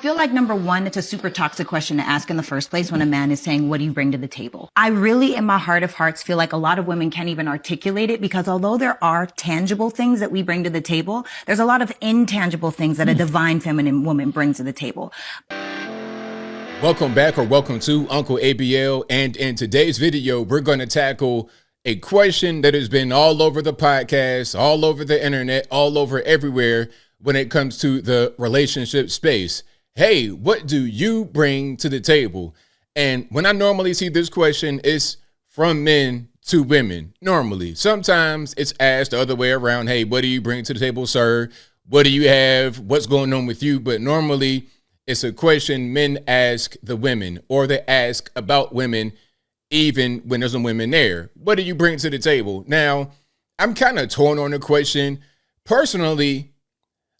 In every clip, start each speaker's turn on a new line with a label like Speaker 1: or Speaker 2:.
Speaker 1: Feel like number one, it's a super toxic question to ask in the first place when a man is saying, what do you bring to the table? I really, in my heart of hearts, feel like a lot of women can't even articulate it because although there are tangible things that we bring to the table, there's a lot of intangible things that a divine feminine woman brings to the table.
Speaker 2: Welcome back, or welcome to Uncle ABL. And in today's video, we're going to tackle a question that has been all over the podcast, all over the internet, all over everywhere when it comes to the relationship space. Hey, what do you bring to the table? And when I normally see this question, it's from men to women. Normally, sometimes it's asked the other way around. Hey, what do you bring to the table, sir? What do you have? What's going on with you? But normally it's a question men ask the women, or they ask about women, even when there's no women there. What do you bring to the table? Now, I'm kind of torn on the question. Personally,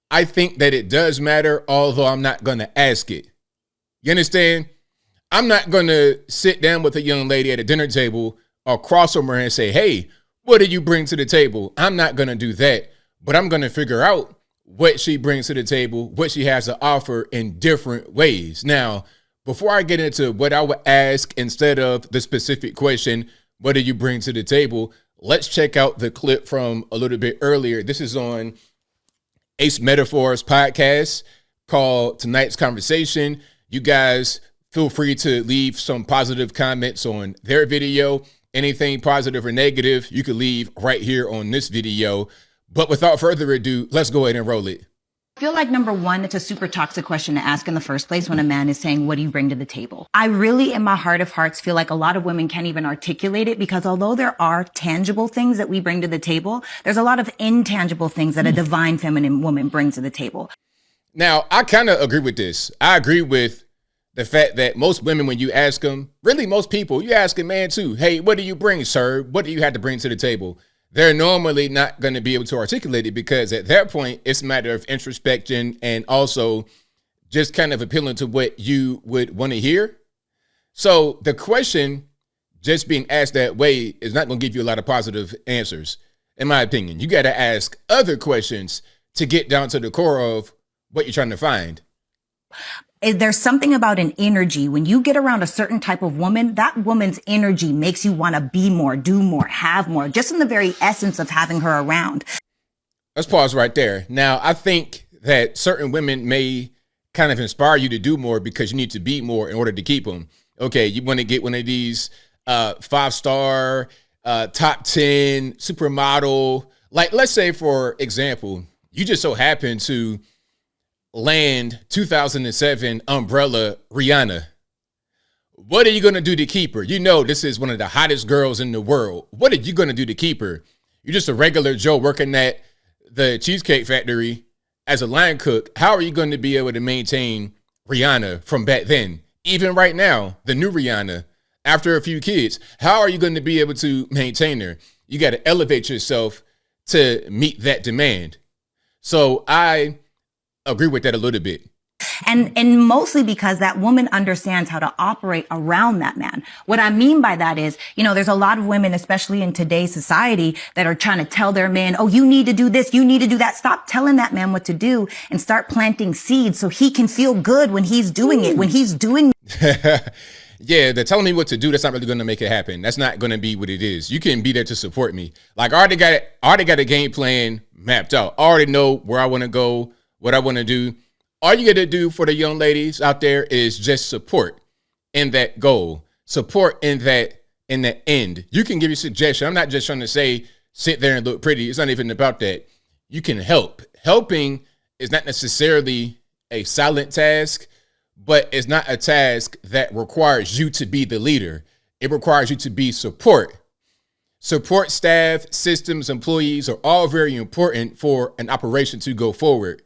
Speaker 2: I think that it does matter, although I'm not going to ask it. You understand? I'm not going to sit down with a young lady at a dinner table or cross from her and say, hey, what do you bring to the table? I'm not going to do that, but I'm going to figure out what she brings to the table, what she has to offer in different ways. Now, before I get into what I would ask instead of the specific question, what do you bring to the table? Let's check out the clip from a little bit earlier. This is on Ace Metaphors podcast called Tonight's Conversation. You guys feel free to leave some positive comments on their video. Anything positive or negative, you can leave right here on this video. But without further ado, let's go ahead and roll it.
Speaker 1: I feel like number one, it's a super toxic question to ask in the first place when a man is saying, what do you bring to the table? I really, in my heart of hearts, feel like a lot of women can't even articulate it because although there are tangible things that we bring to the table, there's a lot of intangible things that a divine feminine woman brings to the table.
Speaker 2: Now, I kind of agree with this. I agree with the fact that most women, when you ask them, really most people, you ask a man too, hey, what do you bring, sir? What do you have to bring to the table? They're normally not going to be able to articulate it because at that point, it's a matter of introspection and also just kind of appealing to what you would want to hear. So the question just being asked that way is not going to give you a lot of positive answers, in my opinion. You got to ask other questions to get down to the core of what you're trying to find.
Speaker 1: There's something about an energy. When you get around a certain type of woman, that woman's energy makes you want to be more, do more, have more, just in the very essence of having her around.
Speaker 2: Let's pause right there. Now, I think that certain women may kind of inspire you to do more because you need to be more in order to keep them. Okay, you want to get one of these 5-star, top 10 supermodel. Like, let's say, for example, you just so happen to land 2007 umbrella Rihanna. What are you going to do to keep her? You know, this is one of the hottest girls in the world. What are you going to do to keep her? You're just a regular Joe working at the Cheesecake Factory as a line cook. How are you going to be able to maintain Rihanna from back then? Even right now, the new Rihanna, after a few kids, how are you going to be able to maintain her? You got to elevate yourself to meet that demand. So I agree with that a little bit.
Speaker 1: And mostly because that woman understands how to operate around that man. What I mean by that is, you know, there's a lot of women, especially in today's society, that are trying to tell their man, oh, you need to do this, you need to do that. Stop telling that man what to do and start planting seeds so he can feel good when he's doing it, when he's doing.
Speaker 2: Yeah, they're telling me what to do. That's not really going to make it happen. That's not going to be what it is. You can be there to support me. Like, I already got a game plan mapped out. I already know where I want to go, what I want to do. All you got to do for the young ladies out there is just support in that goal, support in that end. You can give you suggestions. I'm not just trying to say, sit there and look pretty. It's not even about that. You can help. Helping is not necessarily a silent task, but it's not a task that requires you to be the leader. It requires you to be support. Support staff, systems, employees are all very important for an operation to go forward.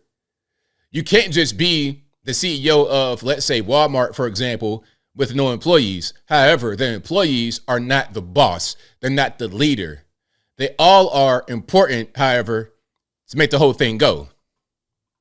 Speaker 2: You can't just be the CEO of, let's say, Walmart, for example, with no employees. However, the employees are not the boss. They're not the leader. They all are important, however, to make the whole thing go.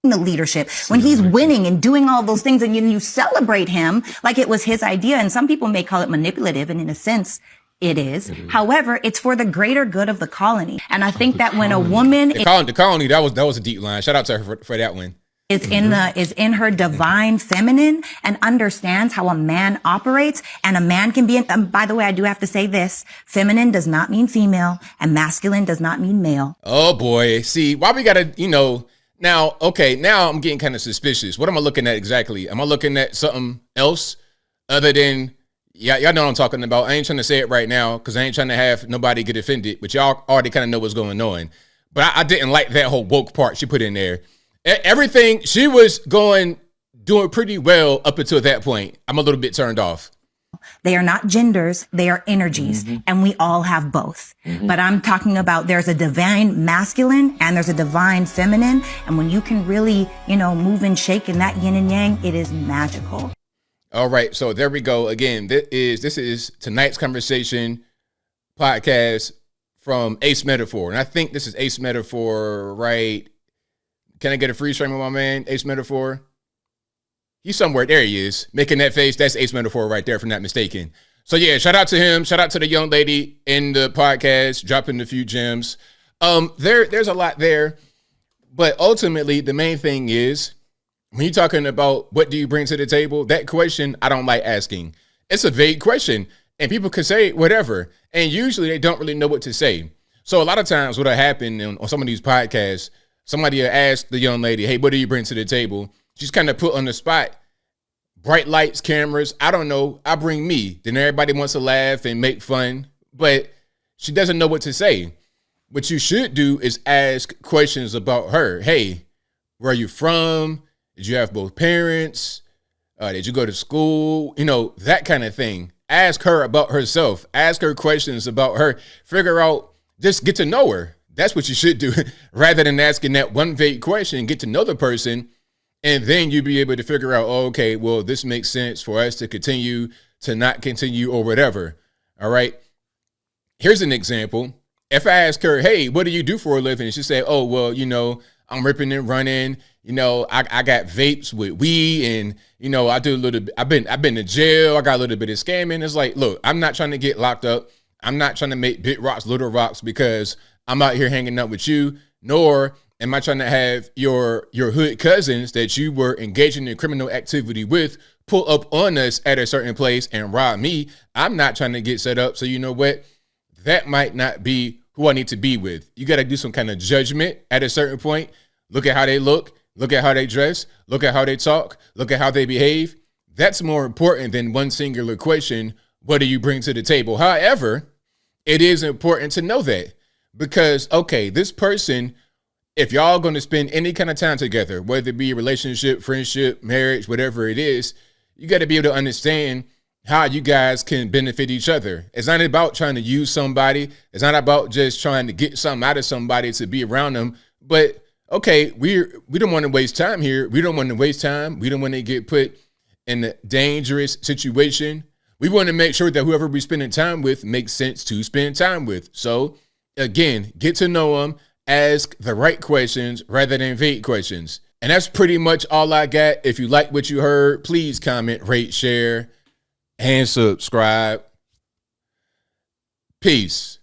Speaker 1: The leadership when he's winning and doing all those things, and you celebrate him like it was his idea. And some people may call it manipulative, and in a sense it is. However, it's for the greater good of the colony. And I think that when a woman,
Speaker 2: the colony, that was a deep line. Shout out to her for that one.
Speaker 1: is in her divine feminine and understands how a man operates, and a man can be by the way, I do have to say this: feminine does not mean female and masculine does not mean male.
Speaker 2: Oh boy. See, why we gotta, now, okay, now I'm getting kind of suspicious. What am I looking at exactly? Am I looking at something else other than, y'all know what I'm talking about. I ain't trying to say it right now because I ain't trying to have nobody get offended, but y'all already kind of know what's going on. But I didn't like that whole woke part she put in there. Everything, she was doing pretty well up until that point. I'm a little bit turned off.
Speaker 1: They are not genders, they are energies, and we all have both. But I'm talking about there's a divine masculine and there's a divine feminine, and when you can really, move and shake in that yin and yang, it is magical.
Speaker 2: All right, so there we go. Again, this is tonight's conversation podcast from Ace Metaphor, and I think this is Ace Metaphor, right? Can I get a free stream of my man, Ace Metaphor? He's somewhere. There he is, making that face. That's Ace Metaphor right there, if I'm not mistaken. So yeah, shout out to him. Shout out to the young lady in the podcast, dropping a few gems. There's a lot there, but ultimately the main thing is when you're talking about what do you bring to the table, that question I don't like asking. It's a vague question, and people can say whatever, and usually they don't really know what to say. So a lot of times what'll happen on some of these podcasts, somebody will ask the young lady, hey, what do you bring to the table? She's kind of put on the spot. Bright lights, cameras, I don't know. I bring me. Then everybody wants to laugh and make fun, but she doesn't know what to say. What you should do is ask questions about her. Hey, where are you from? Did you have both parents? Did you go to school? That kind of thing. Ask her about herself. Ask her questions about her. Figure out, just get to know her. That's what you should do rather than asking that one vague question. Get to know the person. And then you'll be able to figure out, oh, okay, well, this makes sense for us to continue, to not continue, or whatever. All right. Here's an example. If I ask her, hey, what do you do for a living? And she say, oh, well, I'm ripping and running. I got vapes with weed, and I do a little bit. I've been to jail. I got a little bit of scamming. It's like, look, I'm not trying to get locked up. I'm not trying to make big rocks, little rocks, because I'm out here hanging out with you, nor am I trying to have your hood cousins that you were engaging in criminal activity with pull up on us at a certain place and rob me. I'm not trying to get set up. So you know what? That might not be who I need to be with. You got to do some kind of judgment at a certain point. Look at how they look. Look at how they dress. Look at how they talk. Look at how they behave. That's more important than one singular question. What do you bring to the table? However, it is important to know that because, okay, this person, if y'all going to spend any kind of time together, whether it be a relationship, friendship, marriage, whatever it is, you got to be able to understand how you guys can benefit each other. It's not about trying to use somebody. It's not about just trying to get something out of somebody to be around them. But okay, we don't want to waste time here. We don't want to waste time. We don't want to get put in a dangerous situation. We want to make sure that whoever we're spending time with makes sense to spend time with. So again, get to know them. Ask the right questions rather than vague questions. And that's pretty much all I got. If you like what you heard, please comment, rate, share, and subscribe. Peace.